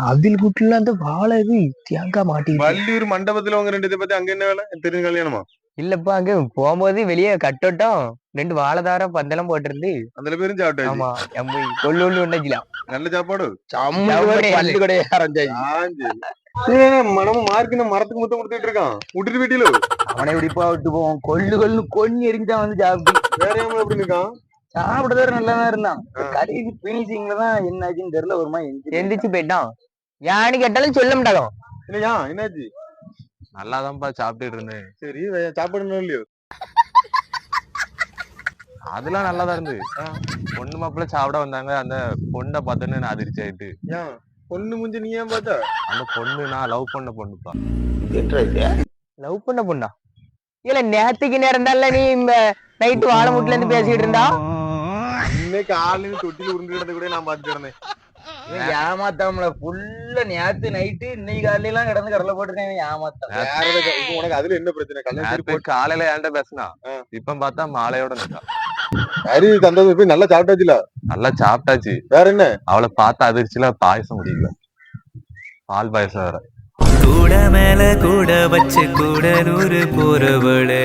அதில் குட்டில அந்த வாழை தேங்காய் மாட்டிட்டு வள்ளியூர் மண்டபத்துல உங்க ரெண்டு இதை பத்தி அங்க என்ன வேலை தெரிஞ்ச கல்யாணமா? இல்லப்பா அங்க போகும்போது வெளியே கட்டோட்டம் ரெண்டு வாழைதாரம் பந்தெல்லாம் போட்டிருந்து அந்த பேரும் சாப்பிட்டாச்சு. ஆமா கொள்ளு உண்டாச்சுலாம் நல்ல சாப்பாடு. பல்லு கூட மனமும் மார்க்கு மரத்துக்கு முத்தம் கொடுத்துட்டு இருக்கான். விட்டுட்டு வீட்டில அவனை விடிப்பா விட்டு போவோம். கொள்ளு கொன்னி எரிஞ்சுதான் வந்து சாப்பிட்டு வேற எப்படி இருக்கான்? சாப்பிடுறதோட நல்லாதான் இருந்தான். கடைசி பினிஷிங்லதான் என்னாச்சுன்னு தெரியல. ஒருமா எந்திரிச்சு போயிட்டான். யானு கேட்டாலும் சொல்ல மாட்டாங்க. இல்லையா என்னாச்சு? நல்லாதான்ப்பா சாப்பிட்டுட்டு இருந்தேன். சரி சாப்பாடு இல்லையோ? அதெல்லாம் நல்லாதான் இருந்து. பொண்ணு மாப்பிள்ள சாப்பிட வந்தாங்க. அந்த பொண்ணை பார்த்தோன்னு நான் அதிர்ச்சி ஆயிட்டு. பொண்ணு முஞ்ச நீ ஏன் பார்த்தா? அந்த பொண்ணு நான் லவ் பண்ண பொண்ணுப்பா. லவ் பண்ண பொண்ணா? இல்ல நேத்துக்கு நேரம் தான்ல நீ இந்த நைட்டு வாழை முட்டுல இருந்து பேசிட்டு இருந்தா. இன்னைக்கு ஆளுன்னு தொட்டில உருண்டு கூட நான் பாத்துட்டு இருந்தேன். ஏமாத்தாமல புல்ல நேத்து நைட்டு இன்னைக்கு காலையில எல்லாம் கிடந்து கடலை போட்டுருக்கேன். ஏமாத்தான். உனக்கு அதுல என்ன பிரச்சனை? காலையில ஏன்ட்ட பேசினா இப்ப பார்த்தா மாலையோட நிக்கா. சரி தந்தது போய் நல்லா சாப்பிட்டாச்சுல? நல்லா சாப்பிட்டாச்சு. வேற என்ன? அவளை பார்த்த அதிர்ச்சியில பாயசம் முடியல. பால் பாயசம் வேற. கூட மேல கூட வச்சு கூட நூறு போறவளே